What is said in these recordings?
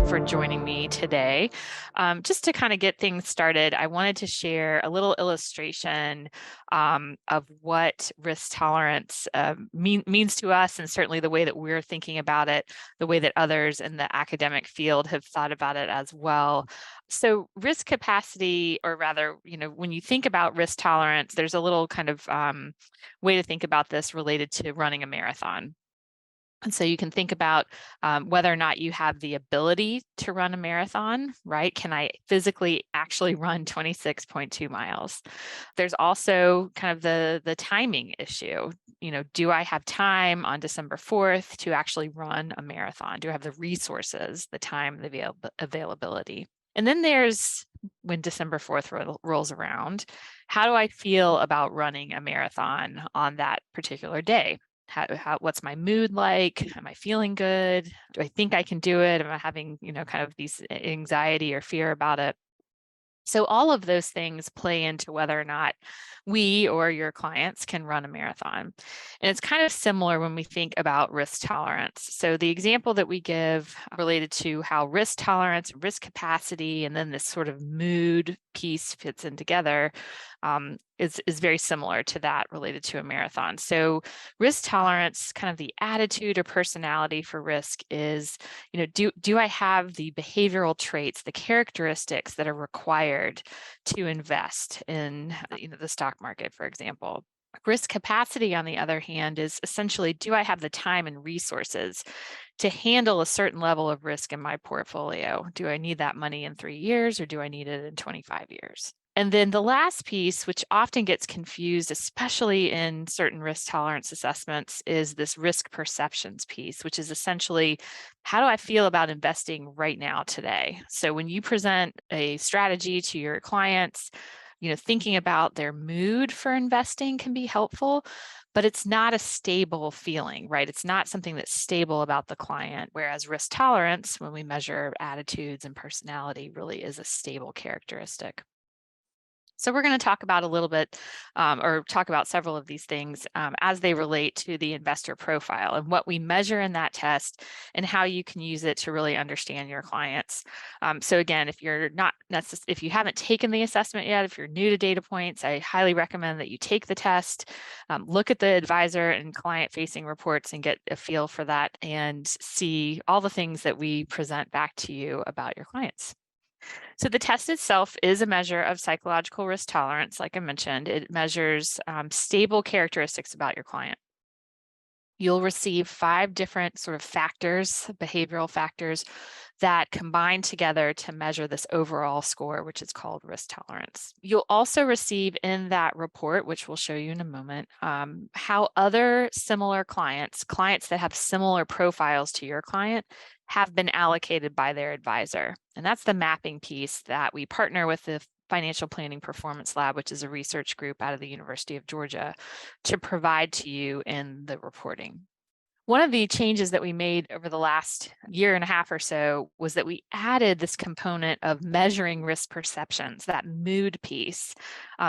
for joining me today. Just to kind of get things started, I wanted to share a little illustration of what risk tolerance means to us, and certainly the way that we're thinking about it, the way that others in the academic field have thought about it as well. So risk capacity, or rather, when you think about risk tolerance, there's a little kind of way to think about this related to running a marathon. And so you can think about whether or not you have the ability to run a marathon, right? Can I physically actually run 26.2 miles? There's also kind of the timing issue. Do I have time on December 4th to actually run a marathon? Do I have the resources, the time, the availability? And then there's when December 4th rolls around, how do I feel about running a marathon on that particular day? What's my mood like? Am I feeling good? Do I think I can do it? Am I having, kind of these anxiety or fear about it? So all of those things play into whether or not we or your clients can run a marathon. And it's kind of similar when we think about risk tolerance. So the example that we give related to how risk tolerance, risk capacity, and then this sort of mood piece fits in together is very similar to that related to a marathon. So risk tolerance, kind of the attitude or personality for risk is, do I have the behavioral traits, the characteristics that are required to invest in, the stock market, for example? Risk capacity, on the other hand, is essentially, do I have the time and resources to handle a certain level of risk in my portfolio? Do I need that money in 3 years, or do I need it in 25 years? And then the last piece, which often gets confused, especially in certain risk tolerance assessments, is this risk perceptions piece, which is essentially, how do I feel about investing right now today? So when you present a strategy to your clients, thinking about their mood for investing can be helpful, but it's not a stable feeling, right? It's not something that's stable about the client. Whereas risk tolerance, when we measure attitudes and personality, really is a stable characteristic. So we're going to talk about a little bit, or talk about several of these things as they relate to the investor profile and what we measure in that test and how you can use it to really understand your clients. So again, if if you haven't taken the assessment yet, if you're new to DataPoints, I highly recommend that you take the test, look at the advisor and client-facing reports and get a feel for that and see all the things that we present back to you about your clients. So the test itself is a measure of psychological risk tolerance. Like I mentioned, it measures stable characteristics about your client. You'll receive 5 different sort of factors, behavioral factors, that combine together to measure this overall score, which is called risk tolerance. You'll also receive in that report, which we'll show you in a moment, how other similar clients that have similar profiles to your client, have been allocated by their advisor. And that's the mapping piece that we partner with the Financial Planning Performance Lab, which is a research group out of the University of Georgia, to provide to you in the reporting. One of the changes that we made over the last year and a half or so was that we added this component of measuring risk perceptions, that mood piece,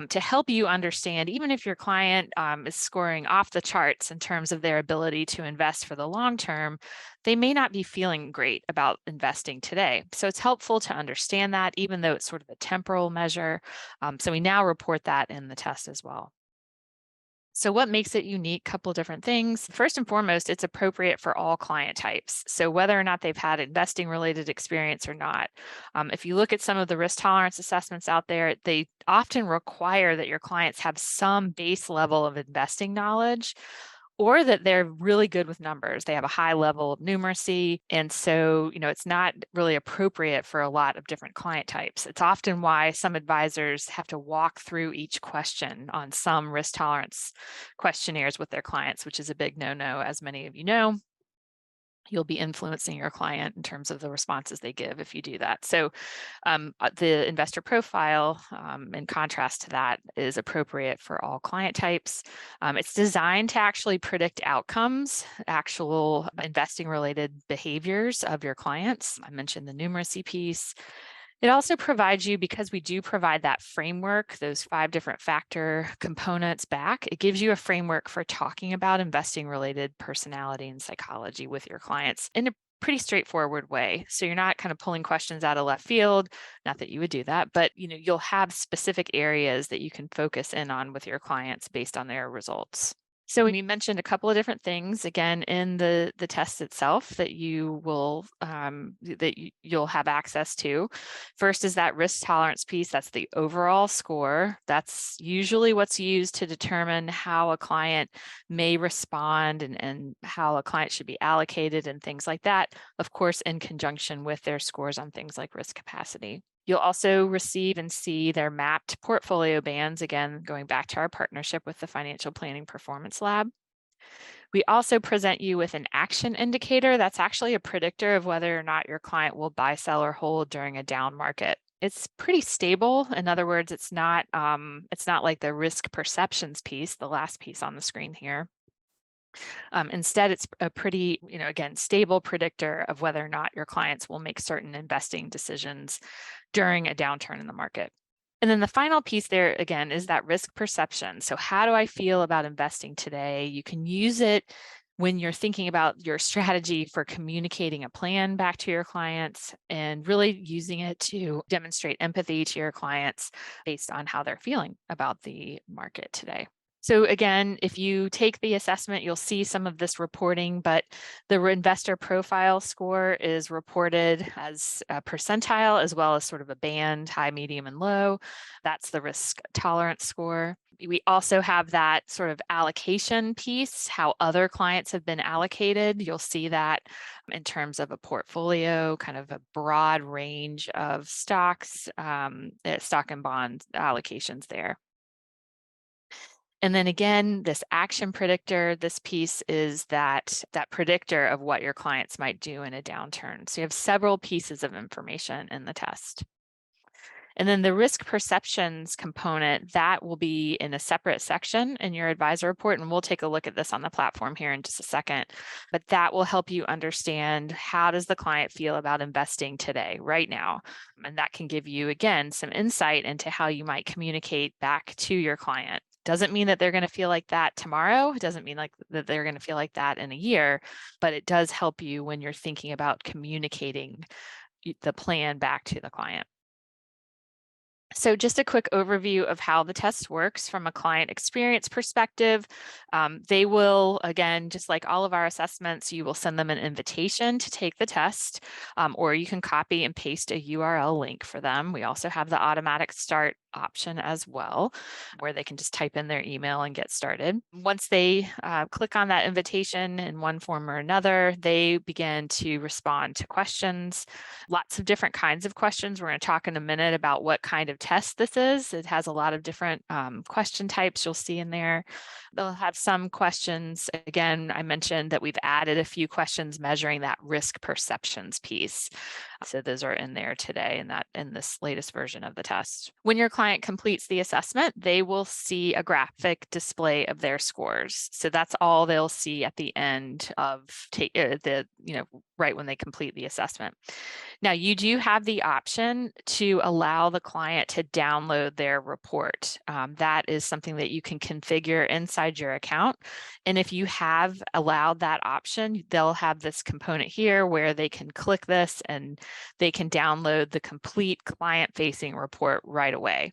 to help you understand, even if your client is scoring off the charts in terms of their ability to invest for the long term, they may not be feeling great about investing today. So it's helpful to understand that, even though it's sort of a temporal measure. So we now report that in the test as well. So what makes it unique? Couple different things. First and foremost, it's appropriate for all client types. So whether or not they've had investing related experience or not. If you look at some of the risk tolerance assessments out there, they often require that your clients have some base level of investing knowledge, or that they're really good with numbers. They have a high level of numeracy. And so, it's not really appropriate for a lot of different client types. It's often why some advisors have to walk through each question on some risk tolerance questionnaires with their clients, which is a big no-no, as many of you know. You'll be influencing your client in terms of the responses they give if you do that. So the investor profile, in contrast to that, is appropriate for all client types. It's designed to actually predict outcomes, actual investing related behaviors of your clients. I mentioned the numeracy piece. It also provides you, because we do provide that framework, those 5 different factor components back, it gives you a framework for talking about investing related personality and psychology with your clients in a pretty straightforward way. So you're not kind of pulling questions out of left field, not that you would do that, but you'll have specific areas that you can focus in on with your clients based on their results. So we mentioned a couple of different things again in the test itself that you'll have access to. First is that risk tolerance piece. That's the overall score. That's usually what's used to determine how a client may respond and how a client should be allocated and things like that. Of course, in conjunction with their scores on things like risk capacity. You'll also receive and see their mapped portfolio bands, again, going back to our partnership with the Financial Planning Performance Lab. We also present you with an action indicator that's actually a predictor of whether or not your client will buy, sell, or hold during a down market. It's pretty stable. In other words, it's not like the risk perceptions piece, the last piece on the screen here. Instead, it's a pretty, again, stable predictor of whether or not your clients will make certain investing decisions during a downturn in the market. And then the final piece there, again, is that risk perception. So how do I feel about investing today? You can use it when you're thinking about your strategy for communicating a plan back to your clients and really using it to demonstrate empathy to your clients based on how they're feeling about the market today. So again, if you take the assessment, you'll see some of this reporting, but the investor profile score is reported as a percentile as well as sort of a band, high, medium, and low. That's the risk tolerance score. We also have that sort of allocation piece, how other clients have been allocated. You'll see that in terms of a portfolio, kind of a broad range of stocks, stock and bond allocations there. And then again, this action predictor, this piece is that predictor of what your clients might do in a downturn. So you have several pieces of information in the test. And then the risk perceptions component, that will be in a separate section in your advisor report. And we'll take a look at this on the platform here in just a second. But that will help you understand how does the client feel about investing today, right now. And that can give you, again, some insight into how you might communicate back to your client. Doesn't mean that they're going to feel like that tomorrow. It doesn't mean like that they're going to feel like that in a year, but it does help you when you're thinking about communicating the plan back to the client. So just a quick overview of how the test works from a client experience perspective. They will, again, just like all of our assessments, you will send them an invitation to take the test, or you can copy and paste a URL link for them. We also have the automatic start option as well, where they can just type in their email and get started. Once they click on that invitation in one form or another, they begin to respond to questions. Lots of different kinds of questions. We're going to talk in a minute about what kind of test this is. It has a lot of different question types you'll see in there. They'll have some questions. Again, I mentioned that we've added a few questions measuring that risk perceptions piece. So those are in there today in this latest version of the test. When your client completes the assessment, they will see a graphic display of their scores. So that's all they'll see at the end of right when they complete the assessment. Now, you do have the option to allow the client to download their report. That is something that you can configure inside your account. And if you have allowed that option, they'll have this component here where they can click this and they can download the complete client-facing report right away.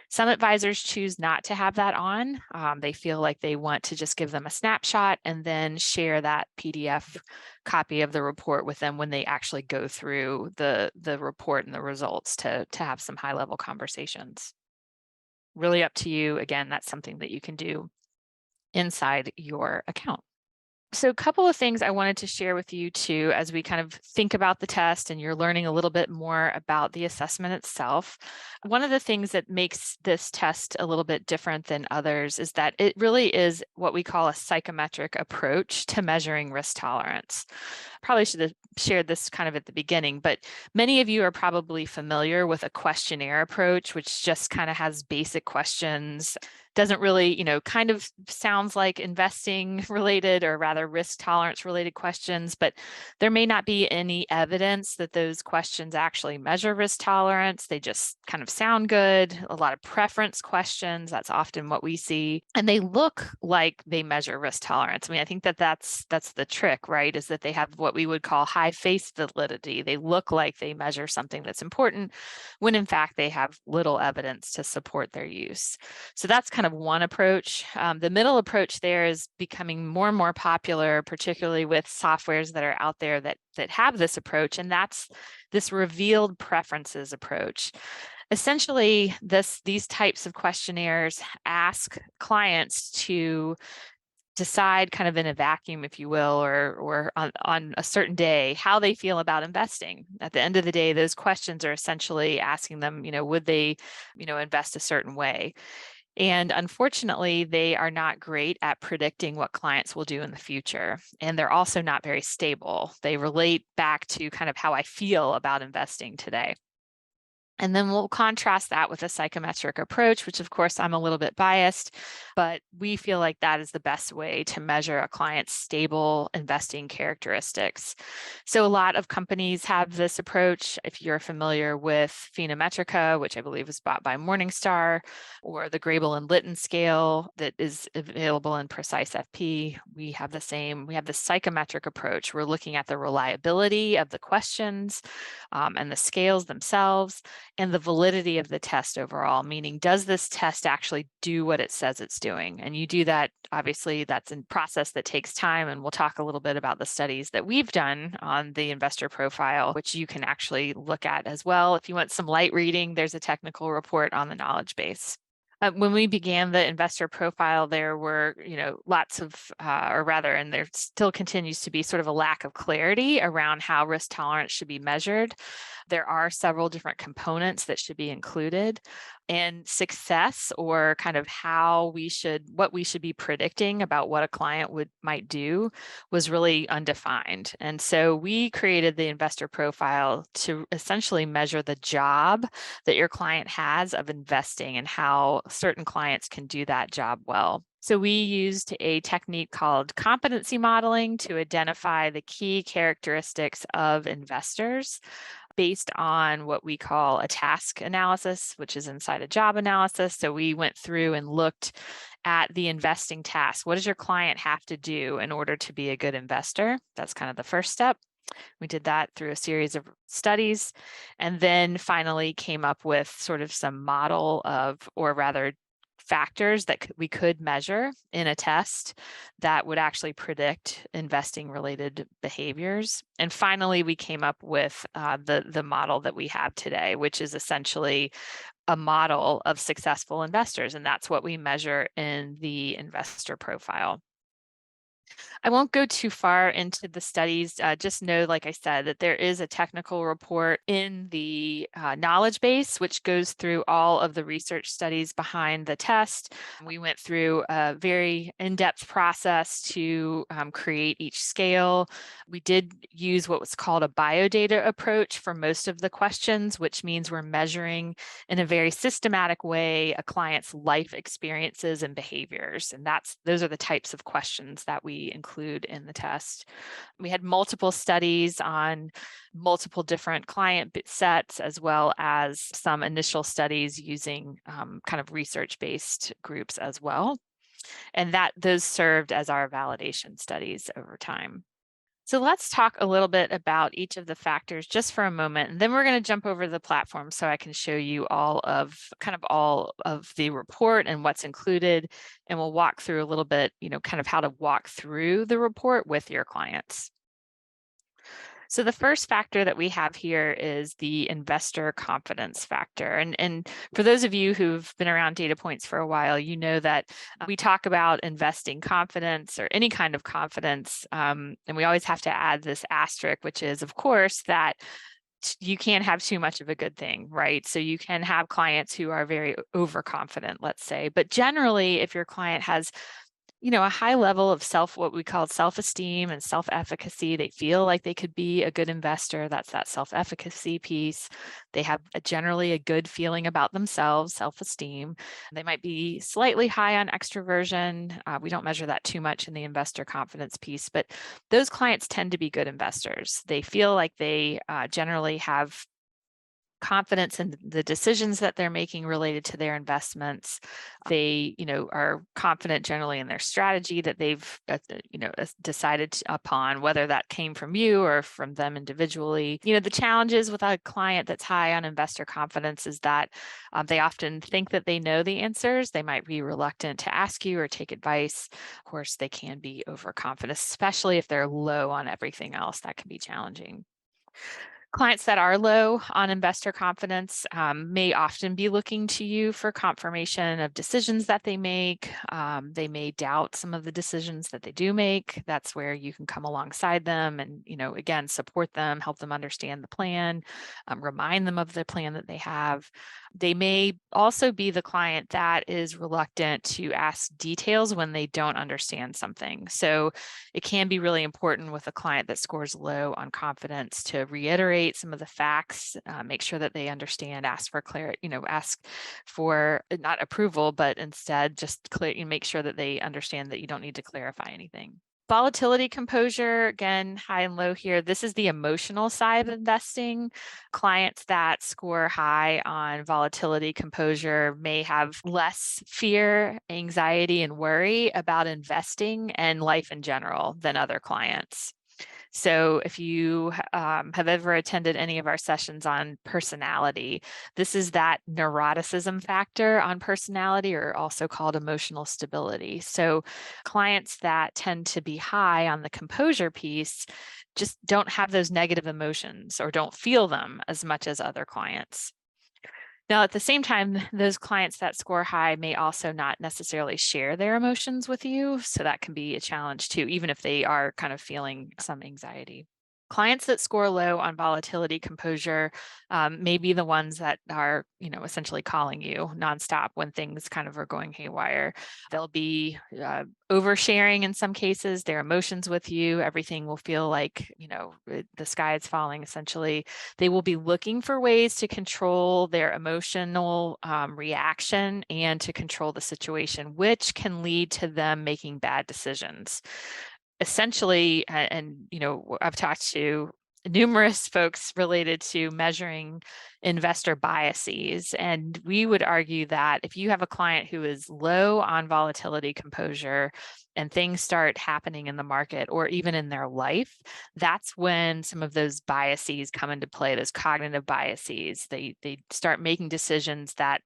Some advisors choose not to have that on. They feel like they want to just give them a snapshot and then share that PDF copy of the report with them when they actually go through the report and the results to have some high-level conversations. Really up to you. Again, that's something that you can do inside your account. So a couple of things I wanted to share with you too, as we kind of think about the test and you're learning a little bit more about the assessment itself. One of the things that makes this test a little bit different than others is that it really is what we call a psychometric approach to measuring risk tolerance. Probably should have shared this kind of at the beginning, but many of you are probably familiar with a questionnaire approach, which just kind of has basic questions doesn't really, kind of sounds like investing related, or rather risk tolerance related questions, but there may not be any evidence that those questions actually measure risk tolerance. They just kind of sound good. A lot of preference questions, that's often what we see. And they look like they measure risk tolerance. I mean, I think that that's the trick, right? Is that they have what we would call high face validity. They look like they measure something that's important when in fact they have little evidence to support their use. So that's kind of one approach. The middle approach there is becoming more and more popular, particularly with softwares that are out there that have this approach, and that's this revealed preferences approach. Essentially, these types of questionnaires ask clients to decide kind of in a vacuum, if you will, or on a certain day, how they feel about investing. At the end of the day, those questions are essentially asking them, would they, invest a certain way? And unfortunately, they are not great at predicting what clients will do in the future. And they're also not very stable. They relate back to kind of how I feel about investing today. And then we'll contrast that with a psychometric approach, which of course I'm a little bit biased, but we feel like that is the best way to measure a client's stable investing characteristics. So a lot of companies have this approach. If you're familiar with Phenometrica, which I believe was bought by Morningstar, or the Grable and Litton scale that is available in Precise FP, we have the same. We have the psychometric approach. We're looking at the reliability of the questions and the scales themselves, and the validity of the test overall, meaning does this test actually do what it says it's doing? And you do that, obviously, that's a process that takes time, and we'll talk a little bit about the studies that we've done on the investor profile, which you can actually look at as well. If you want some light reading, there's a technical report on the knowledge base. When we began the investor profile, there were, lots of, or rather, and there still continues to be sort of a lack of clarity around how risk tolerance should be measured. There are several different components that should be included, and success, or kind of what we should be predicting about what a client might do, was really undefined. And so we created the investor profile to essentially measure the job that your client has of investing and how certain clients can do that job well. So we used a technique called competency modeling to identify the key characteristics of investors based on what we call a task analysis, which is inside a job analysis. So we went through and looked at the investing task. What does your client have to do in order to be a good investor? That's kind of the first step. We did that through a series of studies, and then finally came up with sort of some model of, or rather, factors that we could measure in a test that would actually predict investing related behaviors. And finally, we came up with the model that we have today, which is essentially a model of successful investors. And that's what we measure in the investor profile. I won't go too far into the studies. Just know, like I said, that there is a technical report in the knowledge base, which goes through all of the research studies behind the test. We went through a very in-depth process to create each scale. We did use what was called a biodata approach for most of the questions, which means we're measuring in a very systematic way a client's life experiences and behaviors. And those are the types of questions that we include in the test. We had multiple studies on multiple different client sets, as well as some initial studies using kind of research-based groups as well. And those served as our validation studies over time. So let's talk a little bit about each of the factors just for a moment, and then we're going to jump over the platform so I can show you all of the report and what's included, and we'll walk through a little bit, kind of how to walk through the report with your clients. So the first factor that we have here is the investor confidence factor. And for those of you who've been around DataPoints for a while, you know that we talk about investing confidence, or any kind of confidence, and we always have to add this asterisk, which is, of course, that you can't have too much of a good thing, right? So you can have clients who are very overconfident, let's say, but generally, if your client has a high level of what we call self-esteem and self-efficacy. They feel like they could be a good investor. That's that self-efficacy piece. They have generally a good feeling about themselves, self-esteem. They might be slightly high on extroversion. We don't measure that too much in the investor confidence piece, but those clients tend to be good investors. They feel like they generally have confidence in the decisions that they're making related to their investments. They, are confident generally in their strategy that they've, decided upon, whether that came from you or from them individually. The challenges with a client that's high on investor confidence is that they often think that they know the answers. They might be reluctant to ask you or take advice. Of course, they can be overconfident, especially if they're low on everything else. That can be challenging. Clients that are low on investor confidence may often be looking to you for confirmation of decisions that they make. They may doubt some of the decisions that they do make. That's where you can come alongside them and, again, support them, help them understand the plan, remind them of the plan that they have. They may also be the client that is reluctant to ask details when they don't understand something. So it can be really important with a client that scores low on confidence to reiterate some of the facts, make sure that they understand, ask for clarity, ask for not approval, but instead just make sure that they understand that you don't need to clarify anything. Volatility composure, again, high and low here. This is the emotional side of investing. Clients that score high on volatility composure may have less fear, anxiety, and worry about investing and life in general than other clients. So if you have ever attended any of our sessions on personality, this is that neuroticism factor on personality, or also called emotional stability. So clients that tend to be high on the composure piece just don't have those negative emotions or don't feel them as much as other clients. Now, at the same time, those clients that score high may also not necessarily share their emotions with you. So that can be a challenge too, even if they are kind of feeling some anxiety. Clients that score low on volatility composure may be the ones that are, essentially calling you nonstop when things kind of are going haywire. They'll be oversharing in some cases their emotions with you. Everything will feel like, the sky is falling, essentially. They will be looking for ways to control their emotional reaction and to control the situation, which can lead to them making bad decisions. Essentially, and I've talked to numerous folks related to measuring investor biases, and we would argue that if you have a client who is low on volatility composure and things start happening in the market or even in their life, that's when some of those biases come into play, those cognitive biases. They start making decisions that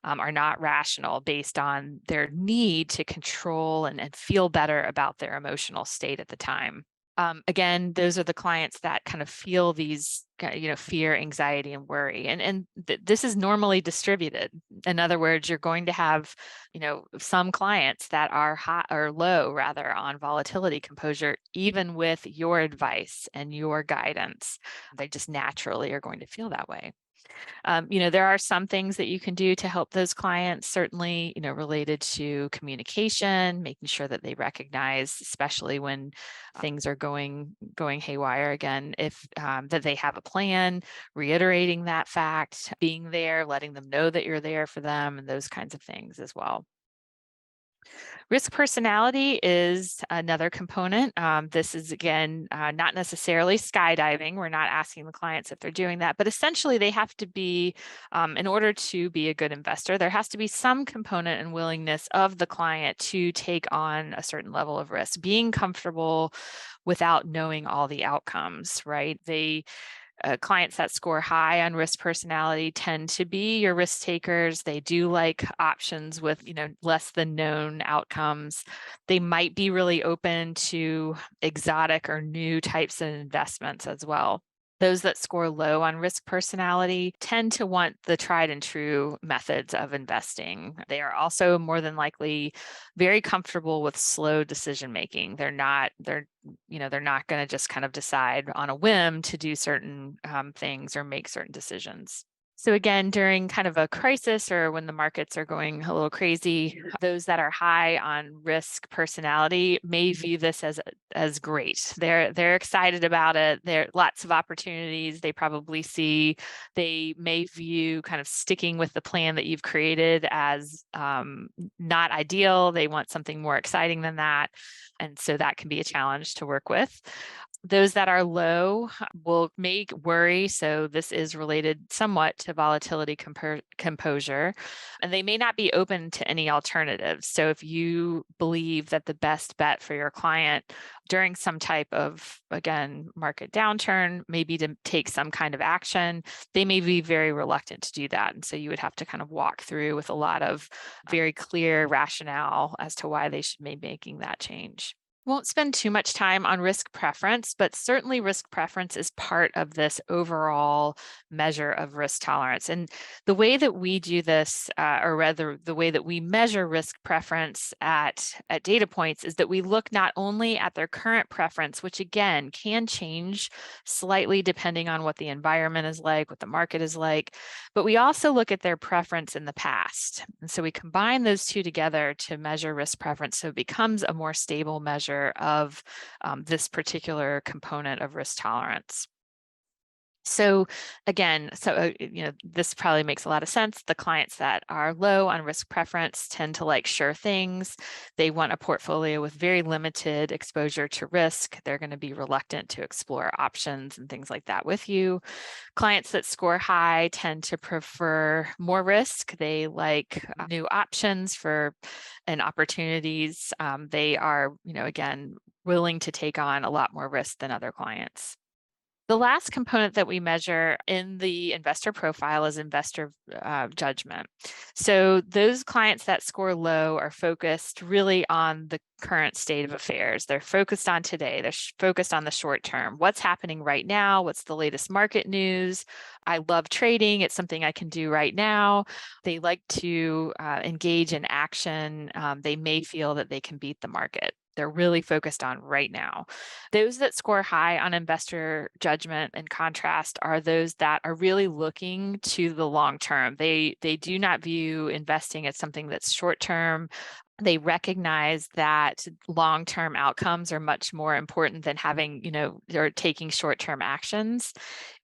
are not rational based on their need to control and feel better about their emotional state at the time. Again, those are the clients that kind of feel these, fear, anxiety, and worry. And this is normally distributed. In other words, you're going to have, some clients that are high or low rather on volatility composure, even with your advice and your guidance. They just naturally are going to feel that way. There are some things that you can do to help those clients, certainly, related to communication, making sure that they recognize, especially when things are going haywire again, if that they have a plan, reiterating that fact, being there, letting them know that you're there for them, and those kinds of things as well. Risk personality is another component. This is, again, not necessarily skydiving. We're not asking the clients if they're doing that, but essentially they have to be, in order to be a good investor, there has to be some component and willingness of the client to take on a certain level of risk, being comfortable without knowing all the outcomes, right? Clients that score high on risk personality tend to be your risk takers. They do like options with, less than known outcomes. They might be really open to exotic or new types of investments as well. Those that score low on risk personality tend to want the tried and true methods of investing. They are also more than likely very comfortable with slow decision making. They're not going to just kind of decide on a whim to do certain things or make certain decisions. So again, during kind of a crisis or when the markets are going a little crazy, those that are high on risk personality may view this as great. They're excited about it. There are lots of opportunities they probably see. They may view kind of sticking with the plan that you've created as not ideal. They want something more exciting than that. And so that can be a challenge to work with. Those that are low will make worry. So this is related somewhat to volatility composure, and they may not be open to any alternatives. So if you believe that the best bet for your client during some type of, again, market downturn, maybe to take some kind of action, they may be very reluctant to do that. And so you would have to kind of walk through with a lot of very clear rationale as to why they should be making that change. Won't spend too much time on risk preference, but certainly risk preference is part of this overall measure of risk tolerance. And the way that we do this, or rather the way that we measure risk preference at DataPoints, is that we look not only at their current preference, which again can change slightly depending on what the environment is like, what the market is like, but we also look at their preference in the past. And so we combine those two together to measure risk preference, so it becomes a more stable measure of this particular component of risk tolerance. So again, this probably makes a lot of sense. The clients that are low on risk preference tend to like sure things. They want a portfolio with very limited exposure to risk. They're going to be reluctant to explore options and things like that with you. Clients that score high tend to prefer more risk. They like new options and opportunities. They are, again, willing to take on a lot more risk than other clients. The last component that we measure in the investor profile is investor judgment. So those clients that score low are focused really on the current state of affairs. They're focused on today. They're focused on the short term. What's happening right now? What's the latest market news? I love trading. It's something I can do right now. They like to engage in action. They may feel that they can beat the market. They're really focused on right now. Those that score high on investor judgment, in contrast, are those that are really looking to the long term. They do not view investing as something that's short term. They recognize that long-term outcomes are much more important than having, or taking short-term actions.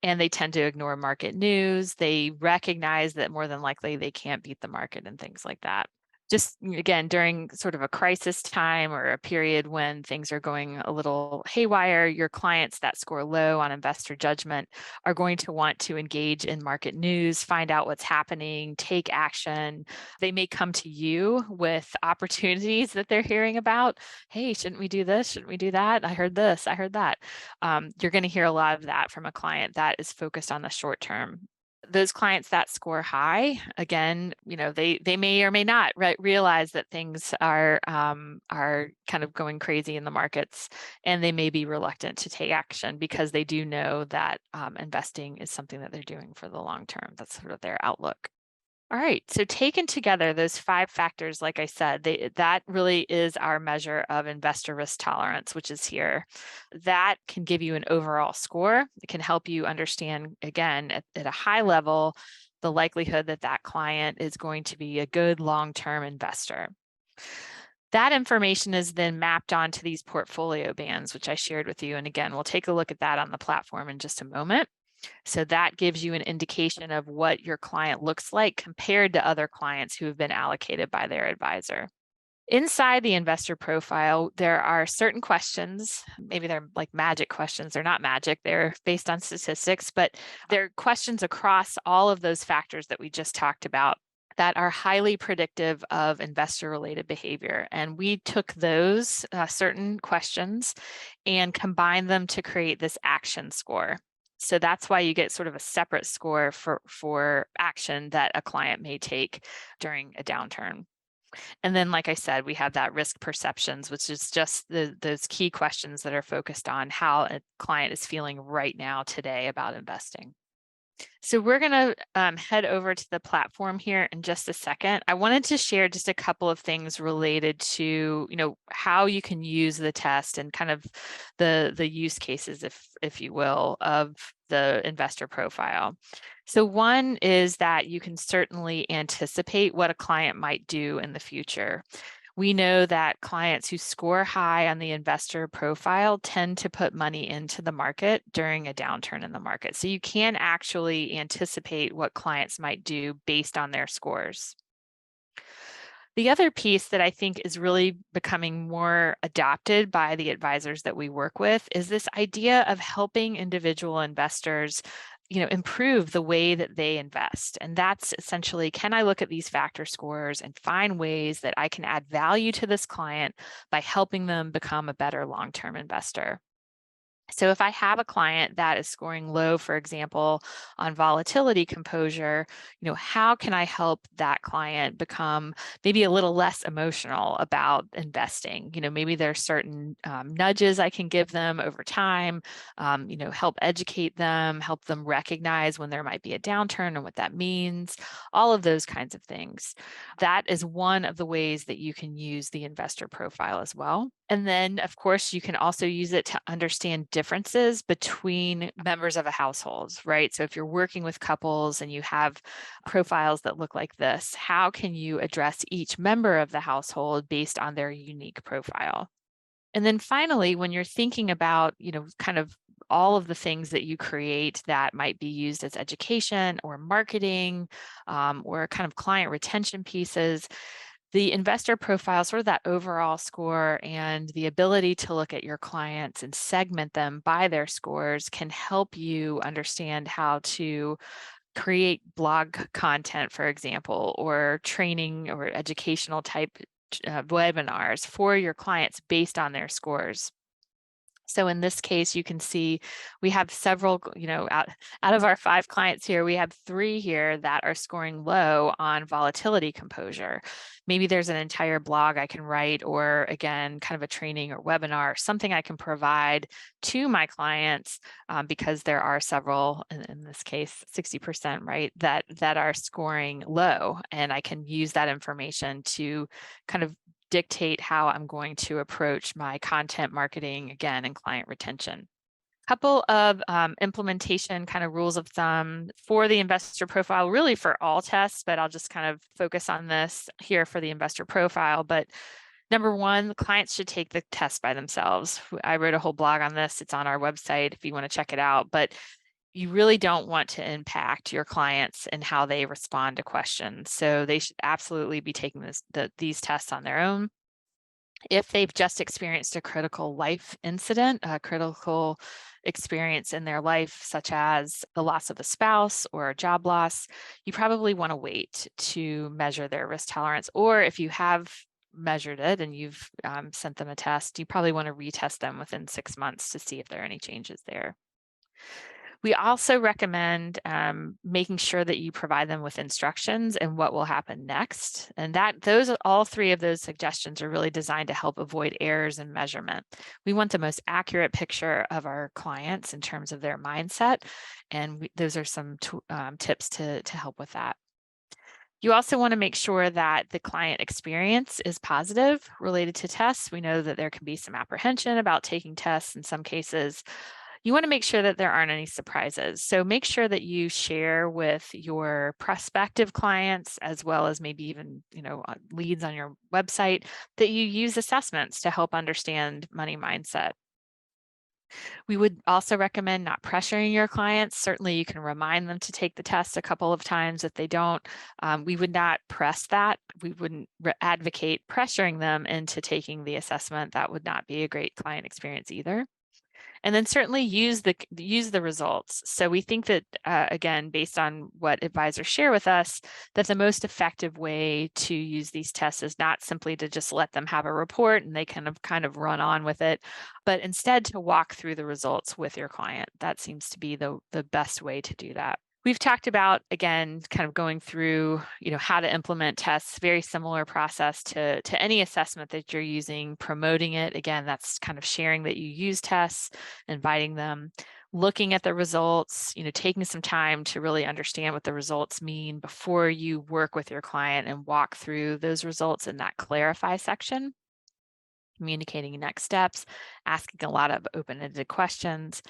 And they tend to ignore market news. They recognize that more than likely they can't beat the market and things like that. Just again, during sort of a crisis time or a period when things are going a little haywire, your clients that score low on investor judgment are going to want to engage in market news, find out what's happening, take action. They may come to you with opportunities that they're hearing about. Hey, shouldn't we do this? Shouldn't we do that? I heard this, I heard that. You're going to hear a lot of that from a client that is focused on the short term. Those clients that score high, again, they may or may not realize that things are kind of going crazy in the markets, and they may be reluctant to take action because they do know that investing is something that they're doing for the long term. That's sort of their outlook. All right, so taken together, those 5 factors, like I said, that really is our measure of investor risk tolerance, which is here. That can give you an overall score. It can help you understand, again, at a high level, the likelihood that that client is going to be a good long-term investor. That information is then mapped onto these portfolio bands, which I shared with you. And again, we'll take a look at that on the platform in just a moment. So that gives you an indication of what your client looks like compared to other clients who have been allocated by their advisor. Inside the investor profile, there are certain questions. Maybe they're like magic questions. They're not magic. They're based on statistics, but they're questions across all of those factors that we just talked about that are highly predictive of investor-related behavior. And we took those certain questions and combined them to create this action score. So that's why you get sort of a separate score for action that a client may take during a downturn. And then, like I said, we have that risk perceptions, which is just those key questions that are focused on how a client is feeling right now today about investing. So we're going to head over to the platform here in just a second. I wanted to share just a couple of things related to, how you can use the test and kind of the use cases, if you will, of the investor profile. So one is that you can certainly anticipate what a client might do in the future. We know that clients who score high on the investor profile tend to put money into the market during a downturn in the market. So you can actually anticipate what clients might do based on their scores. The other piece that I think is really becoming more adopted by the advisors that we work with is this idea of helping individual investors improve the way that they invest. And that's essentially, can I look at these factor scores and find ways that I can add value to this client by helping them become a better long-term investor? So if I have a client that is scoring low, for example, on volatility composure, how can I help that client become maybe a little less emotional about investing? Maybe there's certain nudges I can give them over time, help educate them, help them recognize when there might be a downturn and what that means, all of those kinds of things. That is one of the ways that you can use the investor profile as well. And then, of course, you can also use it to understand differences between members of a household, right? So if you're working with couples and you have profiles that look like this, how can you address each member of the household based on their unique profile? And then finally, when you're thinking about, kind of all of the things that you create that might be used as education or marketing, or kind of client retention pieces, the investor profile, sort of that overall score and the ability to look at your clients and segment them by their scores can help you understand how to create blog content, for example, or training or educational type webinars for your clients based on their scores. So in this case, you can see we have several, out of our 5 clients here, we have 3 here that are scoring low on volatility composure. Maybe there's an entire blog I can write, or again, kind of a training or webinar, something I can provide to my clients, because there are several, in this case, 60%, right, that are scoring low. And I can use that information to kind of dictate how I'm going to approach my content marketing again and client retention. Couple of implementation kind of rules of thumb for the investor profile, really for all tests, but I'll just kind of focus on this here for the investor profile. But number one, the clients should take the test by themselves. I wrote a whole blog on this. It's on our website if you want to check it out. But you really don't want to impact your clients and how they respond to questions. So they should absolutely be taking these tests on their own. If they've just experienced a critical life incident, a critical experience in their life, such as the loss of a spouse or a job loss, you probably want to wait to measure their risk tolerance. Or if you have measured it and you've sent them a test, you probably want to retest them within 6 months to see if there are any changes there. We also recommend making sure that you provide them with instructions and what will happen next. And all 3 of those suggestions are really designed to help avoid errors in measurement. We want the most accurate picture of our clients in terms of their mindset. And those are some tips to help with that. You also want to make sure that the client experience is positive related to tests. We know that there can be some apprehension about taking tests in some cases. You want to make sure that there aren't any surprises. So make sure that you share with your prospective clients, as well as maybe even, leads on your website, that you use assessments to help understand money mindset. We would also recommend not pressuring your clients. Certainly you can remind them to take the test a couple of times if they don't. We would not press that. We wouldn't advocate pressuring them into taking the assessment. That would not be a great client experience either. And then certainly use the results. So we think that, again, based on what advisors share with us, that the most effective way to use these tests is not simply to just let them have a report and they kind of run on with it, but instead to walk through the results with your client. That seems to be the best way to do that. We've talked about, again, kind of going through, how to implement tests, very similar process to any assessment that you're using, promoting it. Again, that's kind of sharing that you use tests, inviting them. looking at the results, taking some time to really understand what the results mean before you work with your client and walk through those results in that clarify section, communicating next steps, asking a lot of open-ended questions,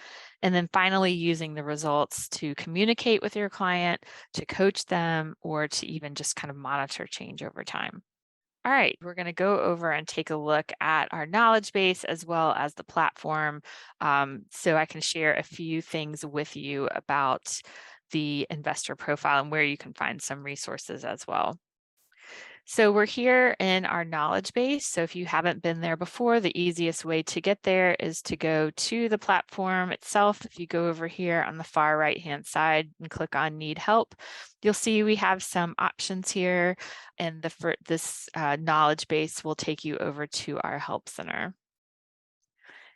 and then finally using the results to communicate with your client, to coach them, or to even just kind of monitor change over time. All right, we're going to go over and take a look at our knowledge base as well as the platform, so I can share a few things with you about the investor profile and where you can find some resources as well. So we're here in our knowledge base. So if you haven't been there before, the easiest way to get there is to go to the platform itself. If you go over here on the far right-hand side and click on Need Help, you'll see we have some options here, and this knowledge base will take you over to our Help Center.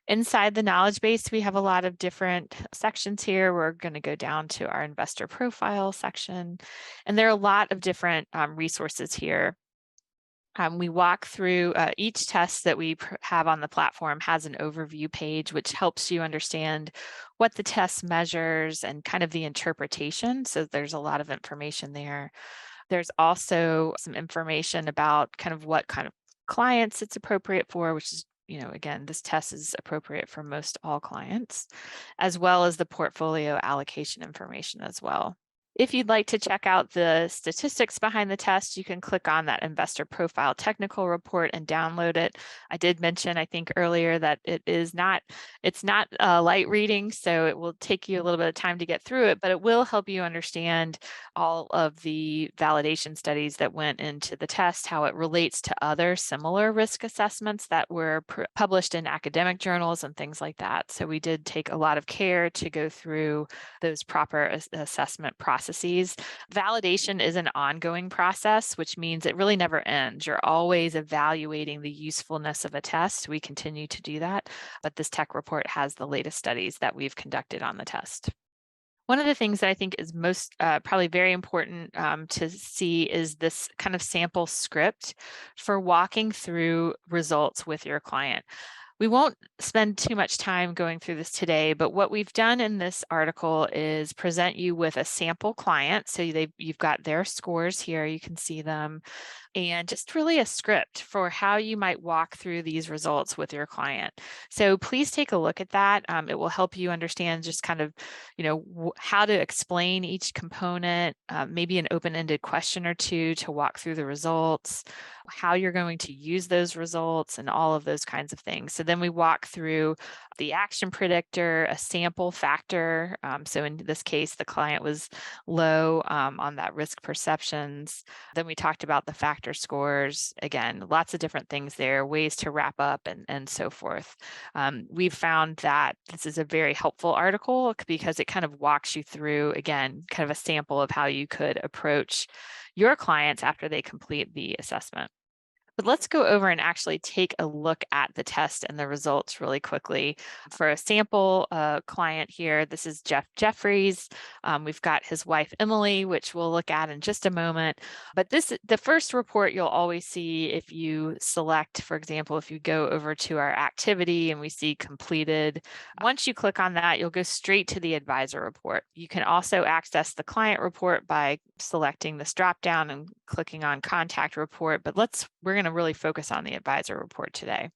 Inside the knowledge base, we have a lot of different sections here. We're going to go down to our investor profile section, and there are a lot of different resources here. We walk through each test that we have on the platform has an overview page, which helps you understand what the test measures and kind of the interpretation. So there's a lot of information there. There's also some information about kind of what kind of clients it's appropriate for, which is, again, this test is appropriate for most all clients, as well as the portfolio allocation information as well. If you'd like to check out the statistics behind the test, you can click on that investor profile technical report and download it. I did mention, I think earlier, that it's not light reading, so it will take you a little bit of time to get through it, but it will help you understand all of the validation studies that went into the test, how it relates to other similar risk assessments that were published in academic journals and things like that. So we did take a lot of care to go through those proper assessment processes. Validation is an ongoing process, which means it really never ends. You're always evaluating the usefulness of a test. We continue to do that, but this tech report has the latest studies that we've conducted on the test. One of the things that I think is most probably very important to see is this kind of sample script for walking through results with your client. We won't spend too much time going through this today, but what we've done in this article is present you with a sample client. So you've got their scores here, you can see them, and just really a script for how you might walk through these results with your client. So please take a look at that. It will help you understand just kind of, how to explain each component, maybe an open-ended question or two to walk through the results, how you're going to use those results, and all of those kinds of things. So then we walk through the action predictor, a sample factor. So in this case, the client was low on that risk perceptions. Then we talked about the factor scores. Again, lots of different things there, ways to wrap up and so forth. We've found that this is a very helpful article because it kind of walks you through, again, kind of a sample of how you could approach your clients after they complete the assessment. But let's go over and actually take a look at the test and the results really quickly. For a sample client here, this is Jeff Jeffries. We've got his wife, Emily, which we'll look at in just a moment. But the first report you'll always see if you select, for example, if you go over to our activity and we see completed, once you click on that, you'll go straight to the advisor report. You can also access the client report by selecting this drop down and clicking on contact report, but we're going to really focus on the advisor report today.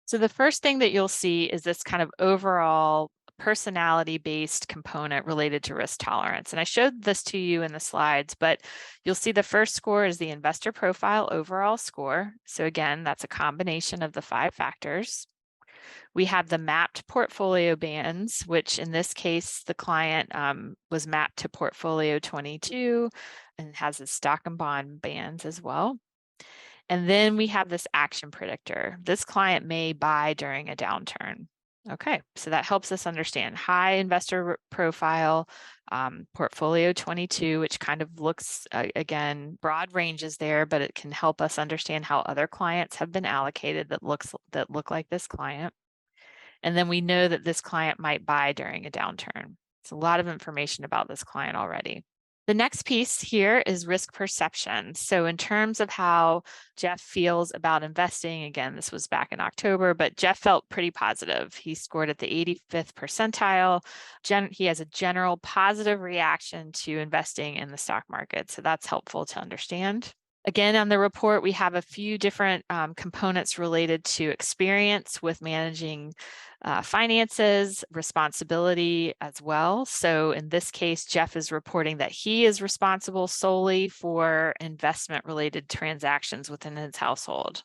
So the first thing that you'll see is this kind of overall personality-based component related to risk tolerance. And I showed this to you in the slides, but you'll see the first score is the investor profile overall score. So again, that's a combination of the 5 factors. We have the mapped portfolio bands, which in this case, the client was mapped to portfolio 22 and has his stock and bond bands as well. And then we have this action predictor. This client may buy during a downturn. Okay, so that helps us understand high investor profile, portfolio 22, which kind of looks, again, broad ranges there, but it can help us understand how other clients have been allocated that look like this client. And then we know that this client might buy during a downturn. It's a lot of information about this client already. The next piece here is risk perception. So in terms of how Jeff feels about investing, again, this was back in October, but Jeff felt pretty positive. He scored at the 85th percentile. He has a general positive reaction to investing in the stock market. So that's helpful to understand. Again, on the report, we have a few different components related to experience with managing finances, responsibility as well. So in this case, Jeff is reporting that he is responsible solely for investment related transactions within his household.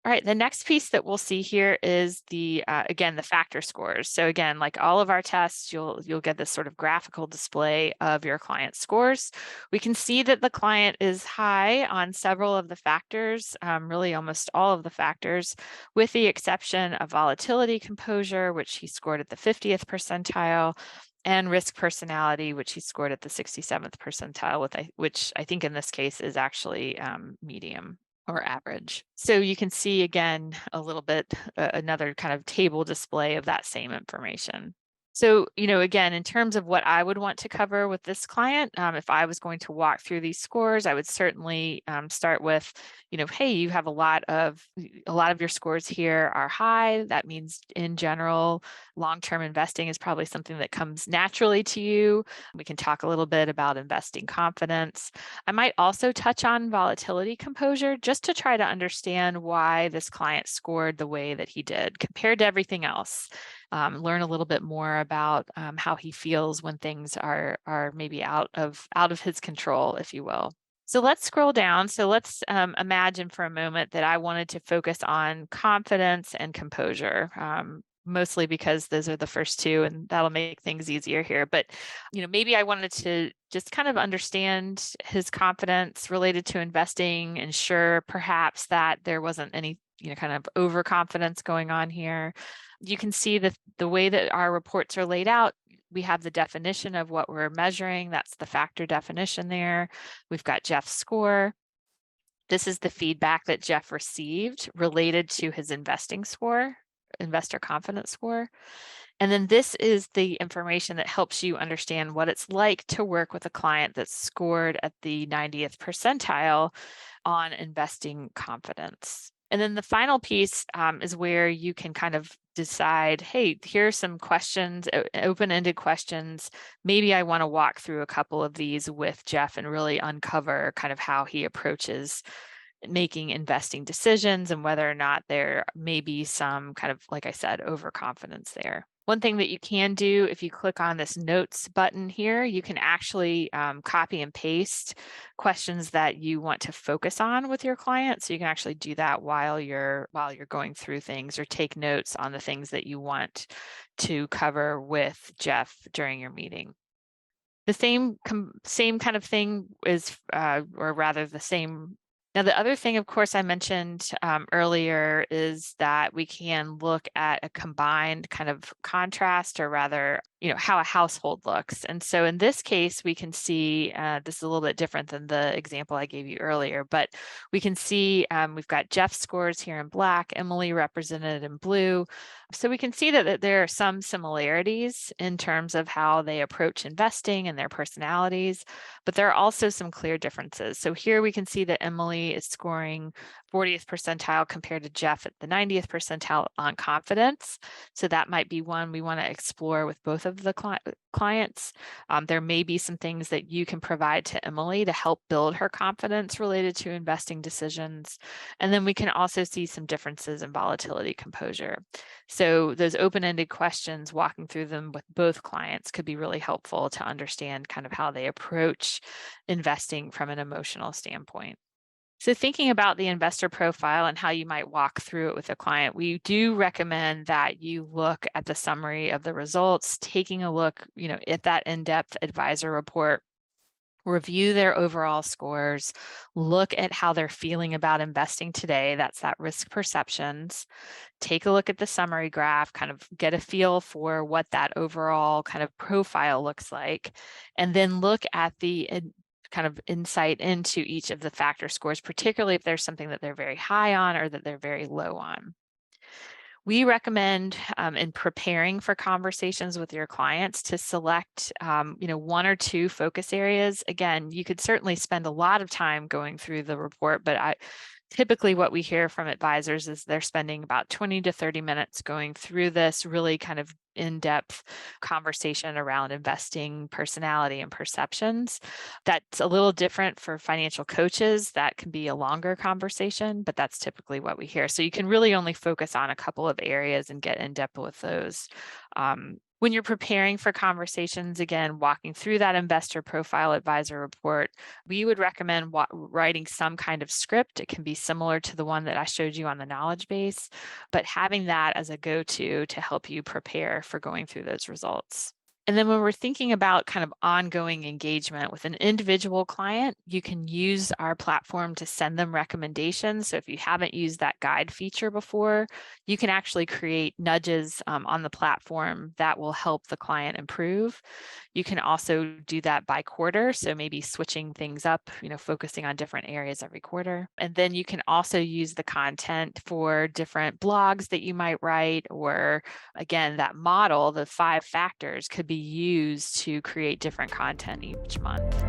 All right, the next piece that we'll see here is the again, the factor scores. So again, like all of our tests, you'll get this sort of graphical display of your client's scores. We can see that the client is high on several of the factors, really almost all of the factors, with the exception of volatility composure, which he scored at the 50th percentile, and risk personality, which he scored at the 67th percentile, which I think in this case is actually medium or average. So you can see again, a little bit, another kind of table display of that same information. So, again, in terms of what I would want to cover with this client, if I was going to walk through these scores, I would certainly start with, hey, you have a lot of your scores here are high. That means in general, long-term investing is probably something that comes naturally to you. We can talk a little bit about investing confidence. I might also touch on volatility composure just to try to understand why this client scored the way that he did compared to everything else. Learn a little bit more about how he feels when things are maybe out of his control, if you will. So let's scroll down. So let's imagine for a moment that I wanted to focus on confidence and composure. Mostly because those are the first two, and that'll make things easier here. But, maybe I wanted to just kind of understand his confidence related to investing, ensure perhaps that there wasn't any, kind of overconfidence going on here. You can see that the way that our reports are laid out, we have the definition of what we're measuring. That's the factor definition there. We've got Jeff's score. This is the feedback that Jeff received related to his investing score, investor confidence score. And then this is the information that helps you understand what it's like to work with a client that's scored at the 90th percentile on investing confidence. And then the final piece is where you can kind of decide, hey, here are some questions, open-ended questions. Maybe I want to walk through a couple of these with Jeff and really uncover kind of how he approaches making investing decisions and whether or not there may be some kind of, like I said, overconfidence there. One thing that you can do, if you click on this notes button here, you can actually copy and paste questions that you want to focus on with your client. So you can actually do that while you're going through things, or take notes on the things that you want to cover with Jeff during your meeting. The same kind of thing is, or rather the same. Now, the other thing, of course, I mentioned earlier is that we can look at a combined kind of contrast, or rather, how a household looks. And so in this case, we can see, this is a little bit different than the example I gave you earlier, but we can see we've got Jeff's scores here in black, Emily represented in blue. So we can see that there are some similarities in terms of how they approach investing and their personalities, but there are also some clear differences. So here we can see that Emily is scoring 40th percentile compared to Jeff at the 90th percentile on confidence. So that might be one we want to explore with both of the clients. There may be some things that you can provide to Emily to help build her confidence related to investing decisions. And then we can also see some differences in volatility composure. So those open-ended questions, walking through them with both clients, could be really helpful to understand kind of how they approach investing from an emotional standpoint. So thinking about the investor profile and how you might walk through it with a client, we do recommend that you look at the summary of the results, taking a look, at that in-depth advisor report, review their overall scores, look at how they're feeling about investing today. That's that risk perceptions. Take a look at the summary graph, kind of get a feel for what that overall kind of profile looks like, and then look at the kind of insight into each of the factor scores, particularly if there's something that they're very high on or that they're very low on. We recommend in preparing for conversations with your clients to select, one or two focus areas. Again, you could certainly spend a lot of time going through the report, but typically what we hear from advisors is they're spending about 20 to 30 minutes going through this really kind of in-depth conversation around investing personality and perceptions. That's a little different for financial coaches. That can be a longer conversation, but that's typically what we hear. So you can really only focus on a couple of areas and get in depth with those. When you're preparing for conversations, again, walking through that investor profile advisor report, we would recommend writing some kind of script. It can be similar to the one that I showed you on the knowledge base, but having that as a go-to to help you prepare for going through those results. And then when we're thinking about kind of ongoing engagement with an individual client, you can use our platform to send them recommendations. So if you haven't used that guide feature before, you can actually create nudges on the platform that will help the client improve. You can also do that by quarter. So maybe switching things up, focusing on different areas every quarter. And then you can also use the content for different blogs that you might write, or again, that model, the 5 factors, could be used to create different content each month.